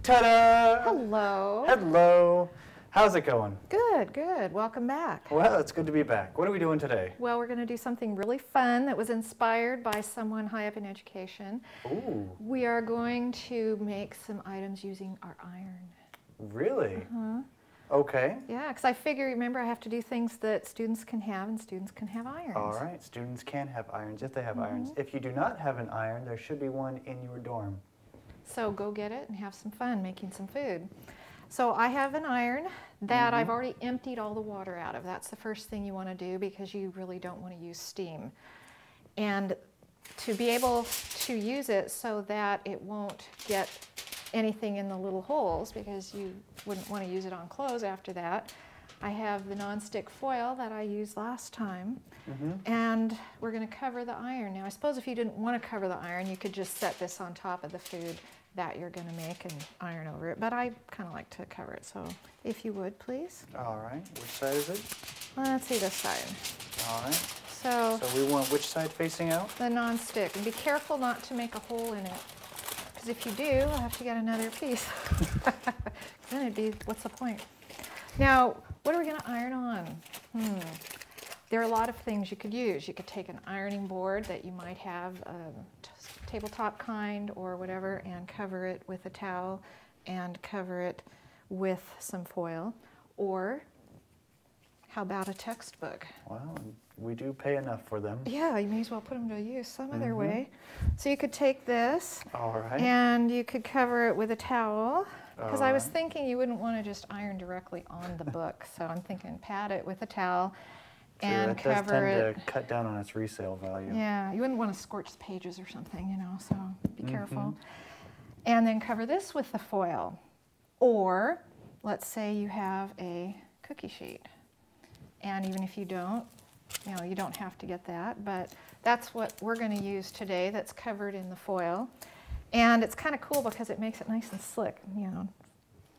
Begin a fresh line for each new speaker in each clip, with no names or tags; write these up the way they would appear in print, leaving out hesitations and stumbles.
Ta-da!
Hello.
Hello. How's it going?
Good, good. Welcome back.
Well, it's good to be back. What are we doing today?
Well, we're going to do something really fun that was inspired by someone high up in education.
Ooh.
We are going to make some items using our iron.
Really?
Uh-huh.
Okay.
Yeah, because I figure, remember, I have to do things that students can have, and students can have irons.
All right. Students can have irons if they have irons. If you do not have an iron, there should be one in your dorm.
So go get it and have some fun making some food. So I have an iron that I've already emptied all the water out of. That's the first thing you want to do because you really don't want to use steam. And to be able to use it so that it won't get anything in the little holes, because you wouldn't want to use it on clothes after that, I have the nonstick foil that I used last time. And we're going to cover the iron. Now I suppose if you didn't want to cover the iron, you could just set this on top of the food that you're going to make and iron over it, but I kind of like to cover it, so if you would, please.
All right. Which side is it?
Let's see this side.
All right.
So
we want which side facing out?
the non-stick, and be careful not to make a hole in it, because if you do, I'll have to get another piece. Then it'd be, what's the point? Now, what are we going to iron on? There are a lot of things you could use. You could take an ironing board that you might have, tabletop kind or whatever, and cover it with a towel and cover it with some foil. Or how about a textbook?
Well, we do pay enough for them.
Yeah, you may as well put them to use some other way. So you could take this
All right.
and you could cover it with a towel. Because I was
right.
thinking you wouldn't want to just iron directly on the book. So I'm thinking pad it with a towel and
that does
cover it.
tend to cut down on its resale value.
Yeah, you wouldn't want to scorch the pages or something, you know, so be careful. And then cover this with the foil. Or let's say you have a cookie sheet. And even if you don't, you know, you don't have to get that, but that's what we're going to use today that's covered in the foil. And it's kind of cool because it makes it nice and slick, you know,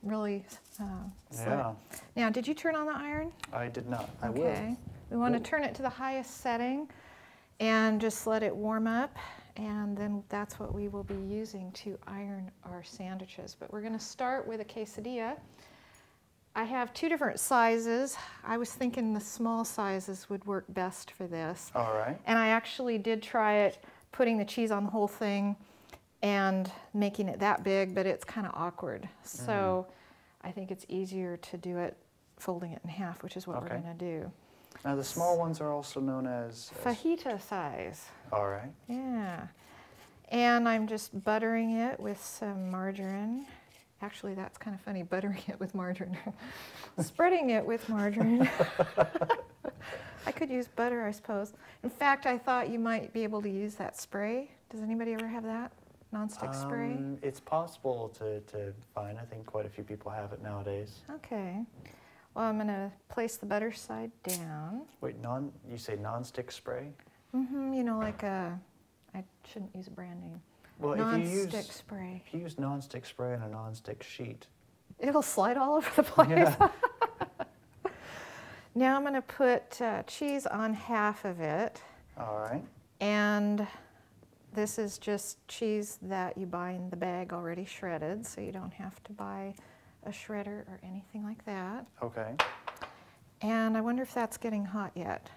really slick.
Yeah.
Now, did you turn on the iron?
I did not. I
Okay.
will.
We want to turn it to the highest setting and just let it warm up, and then that's what we will be using to iron our sandwiches. But we're going to start with a quesadilla. I have two different sizes. I was thinking the small sizes would work best for this.
All right.
And I actually did try it, putting the cheese on the whole thing and making it that big, but it's kind of awkward. So I think it's easier to do it folding it in half, which is what we're going to do.
Now the small ones are also known as
Fajita size.
All right.
Yeah. And I'm just buttering it with some margarine. Actually, that's kind of funny, buttering it with margarine. Spreading it with margarine. I could use butter, I suppose. In fact, I thought you might be able to use that spray. Does anybody ever have that? Non-stick spray?
It's possible to find. I think quite a few people have it nowadays.
Okay. Well, I'm going to place the butter side down.
Wait, you say non-stick spray?
You know, like I shouldn't use a brand name.
Well,
non-stick spray.
If you use non-stick spray on a non-stick sheet,
it'll slide all over the place.
Yeah.
Now I'm going to put cheese on half of it.
All right.
And this is just cheese that you buy in the bag already shredded, so you don't have to buy a shredder or anything like that.
Okay.
And I wonder if that's getting hot yet.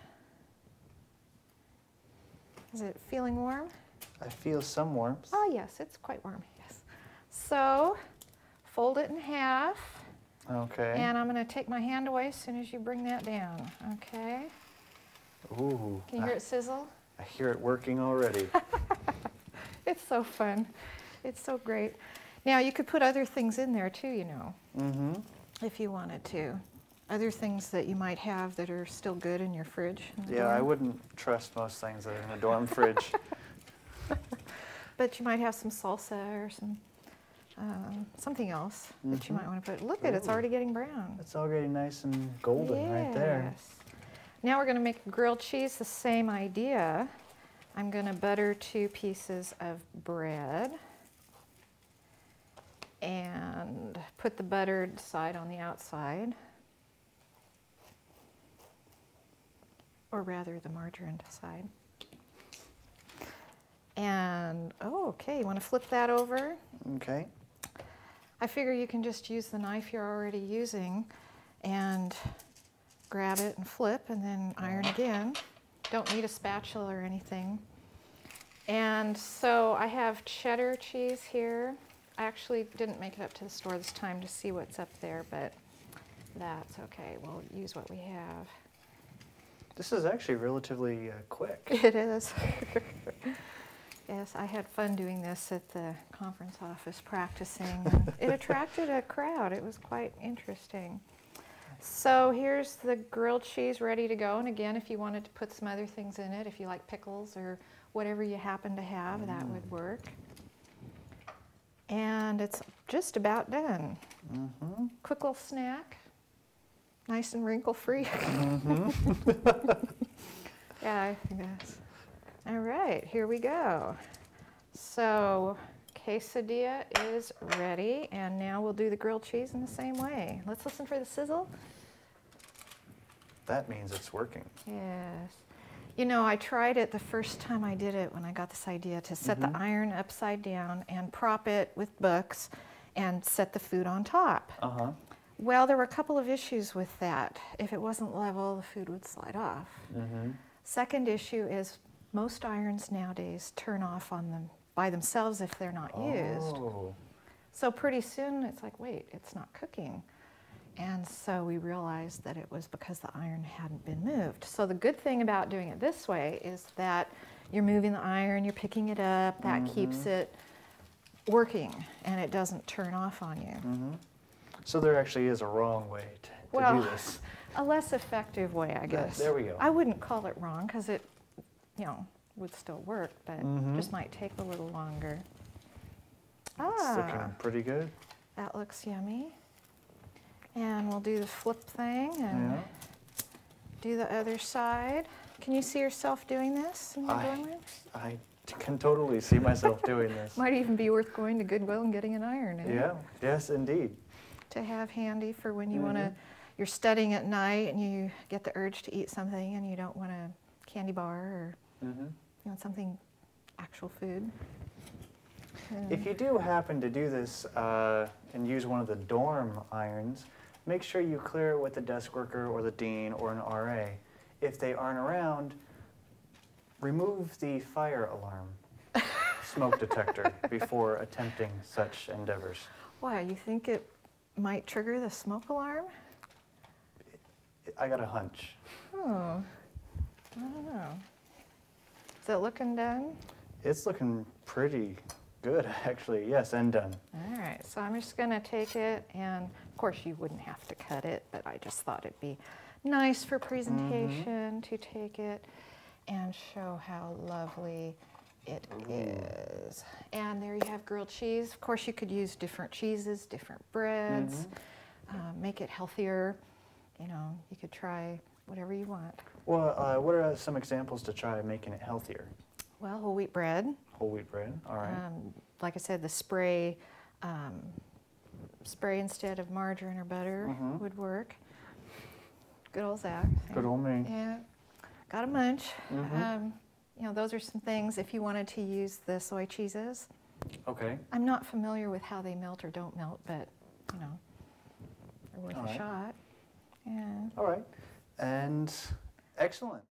Is it feeling warm?
I feel some warmth.
Oh yes, it's quite warm, yes. So fold it in half.
Okay.
And I'm going to take my hand away as soon as you bring that down, okay?
Ooh.
Can you hear it sizzle?
I hear it working already.
It's so fun. It's so great. Now, you could put other things in there too, you know, if you wanted to. Other things that you might have that are still good in your fridge.
Yeah, I wouldn't trust most things that are in a dorm fridge.
But you might have some salsa or some something else that you might want to put. Look at it, it's already getting brown.
It's already nice and golden right there.
Now we're going to make grilled cheese, the same idea. I'm going to butter 2 pieces of bread and put the buttered side on the outside, or rather the margarine side. And, oh, okay, you want to flip that over?
Okay.
I figure you can just use the knife you're already using and grab it and flip and then iron again. Don't need a spatula or anything. And so I have cheddar cheese here. I actually didn't make it up to the store this time to see what's up there, but that's okay. We'll use what we have.
This is actually relatively quick.
It is. Yes, I had fun doing this at the conference office practicing. And it attracted a crowd. It was quite interesting. So here's the grilled cheese ready to go. And again, if you wanted to put some other things in it, if you like pickles or whatever you happen to have, that would work. And it's just about done. Quick little snack. Nice and wrinkle-free. Yeah, I think that's... All right, here we go. So quesadilla is ready, and now we'll do the grilled cheese in the same way. Let's listen for the sizzle.
That means it's working.
Yes. You know, I tried it the first time I did it when I got this idea to set the iron upside down and prop it with books and set the food on top. Well, there were a couple of issues with that. If it wasn't level, the food would slide off. Second issue is most irons nowadays turn off on them by themselves if they're not used. So pretty soon it's like, wait, it's not cooking. And so we realized that it was because the iron hadn't been moved. So the good thing about doing it this way is that you're moving the iron, you're picking it up, that keeps it working and it doesn't turn off on you.
So there actually is a wrong way to do this.
A less effective way, I guess.
There we go.
I wouldn't call it wrong because it, you know, would still work, but just might take a little longer.
It's looking pretty good.
That looks yummy. And we'll do the flip thing and do the other side. Can you see yourself doing this in your dorm room?
I can totally see myself doing this.
Might even be worth going to Goodwill and getting an iron.
Yeah, yes, indeed.
To have handy for when you want to, you're studying at night and you get the urge to eat something and you don't want a candy bar or you know, something, actual food.
If you do happen to do this and use one of the dorm irons, make sure you clear it with the desk worker or the dean or an RA. If they aren't around, remove the fire alarm smoke detector before attempting such endeavors.
Why, you think it might trigger the smoke alarm?
I got a hunch.
Oh, I don't know. Is it looking done?
It's looking pretty good, actually. Yes, and done.
All right, so I'm just going to take it, and of course you wouldn't have to cut it, but I just thought it'd be nice for presentation to take it and show how lovely it is. And there you have grilled cheese. Of course, you could use different cheeses, different breads, make it healthier. You know, you could try whatever you want.
Well, what are some examples to try making it healthier?
Well, whole wheat bread.
Whole wheat bread, all right.
Like I said, the spray instead of margarine or butter would work. Good old Zach.
Good old me.
Yeah, got a munch. You know, those are some things if you wanted to use the soy cheeses.
Okay.
I'm not familiar with how they melt or don't melt, but, you know, they're worth a shot. Yeah.
All right. And excellent.